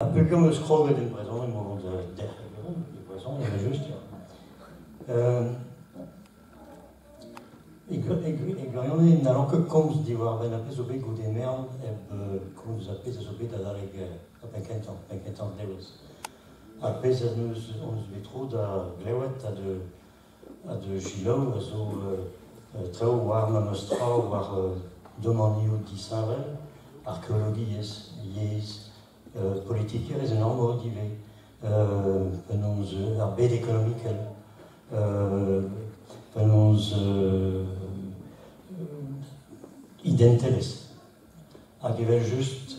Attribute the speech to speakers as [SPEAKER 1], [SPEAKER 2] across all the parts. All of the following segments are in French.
[SPEAKER 1] Un peu comme scroll in present, im moment der present, ja just ja. Ik gagne na langue comme dit voir ben après obé go des merdes et qu'on nous appelle ça obé dans la guerre après 15 ans lewis. Après ça nous on se trop da glewet à de gilo so treo war na nostra war domani ou disavel archéologie yes politique is enorm motivé penons arbeit économique penons identeles hag evel just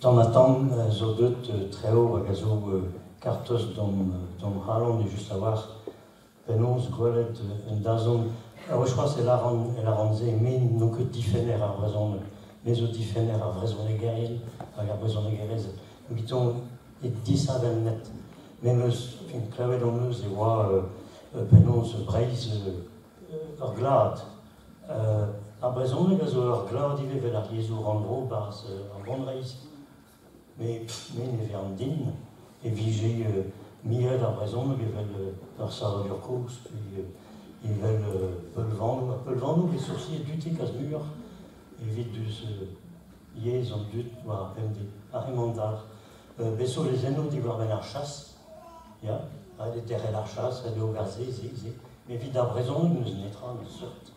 [SPEAKER 1] tant zo deut treo hag a zo kartos dom halon e just a war penons gwelet un dazon je crois c'est la ranze men no ket difener ar brezhoneg mais au difener ar brezhoneg gerien hag ar brezhoneg gerez biton et 10 net même fin klavet an eus e oa penons breiz ur glad ar brezhoneg a zo ur glad ive vel ar yezour an dro bars ar gronreiz mais ne vez an din e vije miel ar brezhoneg evel ur saravur kouz puis evel peulvanou e sourci e dutek az mur evit dus yez an dut war pemde ar emandar beso les enno di war ben ar chas ya de terrel ar chas de oberze ze mais vid ar brezhoneg neus netra neus sort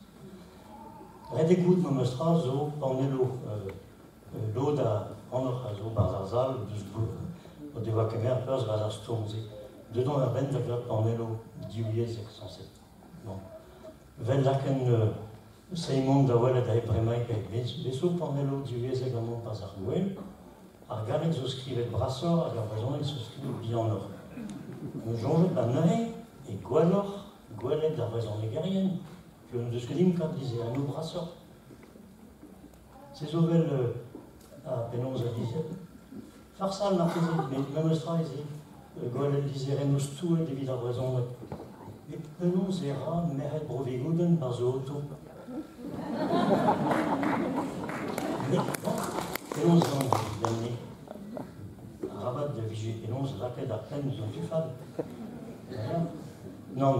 [SPEAKER 1] red e gout momestra zo panelo lo da anor a zo bar zal dus o de oa kemer peus raz ar stomze dedans ar ben da glap panelo diouiez ek sanset bon vel laken seimon da welet a epremaik beso panelo diouiez ek amon pas ar gouel ar galek zo skrivet brassor hag ar brezhoneg zo skrivet bianor jonge ba nae e gwelet ar brezhoneg gerien deus ket dim kat dize an o brassor se zo vel penons a dize farsal mar teze même eustra eze gwelet dize renos touet evit ar brezhoneg et penons era meret brovegouden par zo auto penons an damne rabat de vije penons laket ar pen zo du fad non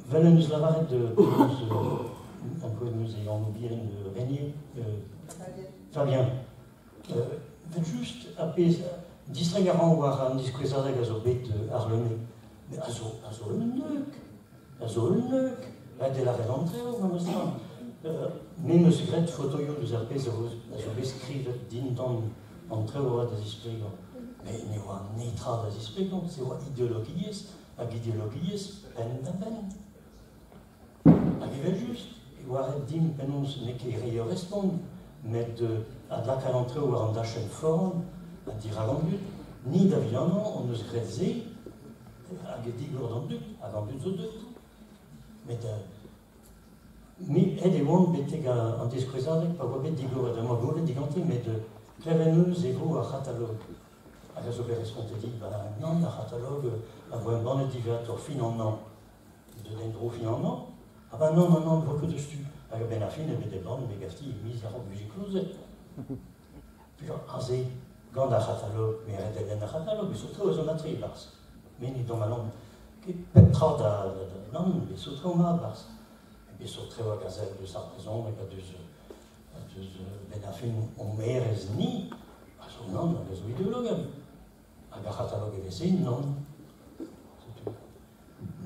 [SPEAKER 1] velen eus lavaret de penons an koe neus e an obiren de Régnier Fabien just apez distreg a ran war an diskouezadeg a zo bet ar lene mais a zo le neuk la de la redantreo ma mostra même secret photoio deus ar pez a zo beskrivet din an treo oa da zispregan mais ne oa netra da zispregan se oa ideologiez hag ideologiez pen da pen hag evel just e oa ret din penons ne ket reio respond met a lak al antreo war an dachen foran a dir al an dut ni da vianan on eus gret ze hag e digor d'an dut hag an dut zo dut mais ed e oan betek an diskouezadeg pa oa bet digor da ma gole digante met kleven eus e vo ar catalog hag a zo bet responte dit non ar catalog a vo banet divet ur fin an an de den dro fin an an non vo ket eus tu hag a ben ar fin e bet e ban me gafti e miz ar bujik closet puis an ze gant ar catalog me red eden ar catalog e so treo eus an atre bars men e dom a lan ket pep tra da non e so treo ma bars e so treo hag a zel deus ar brezhoneg a deus ben ar fin on merez ni a zo non hag a zo ideologam hag ar catalog e veze non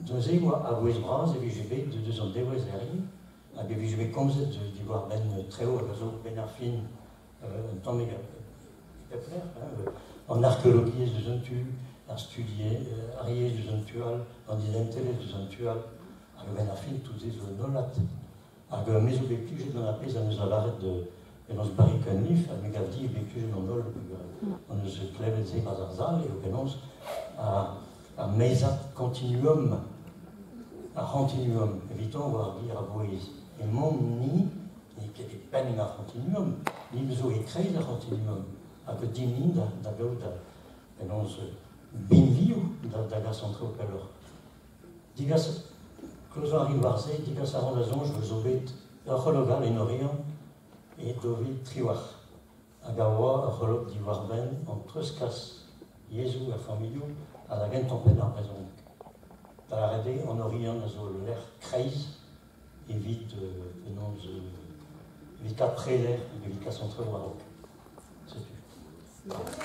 [SPEAKER 1] deus e oa a gwez braz e vije bet de deus an dewez eri hag e vije bet komzet di war ben treo hag a zo ben ar fin un tamm pepler en archéologie deus an tu ar studier ariez deus an tual an identeles deus an tual hag ben ar fin tout ze zo nolat hag mezo bet plujet an apez an eus lavaret de penons barik an lif hag me gav di e bet plujet an nol an eus klevet ze baz ar zal e o penons a meizat continuum a continuum eviton war dir a boez e mont ni ket e pen ar continuum ni zo e kreiz ar continuum hag din da gaout penons binviou da gas an treo pelor digas klozo ar war-se digas a ran da zonj zo bet ur c'hologal en orion et dovi triwar a gaua rolop di warben an treuskas Jesu a familio a la gen tempet ar brezhoneg. Da la rede an orion a zo l'er kreiz evit penaos evit ka preler evit ka centre warok. C'est tout.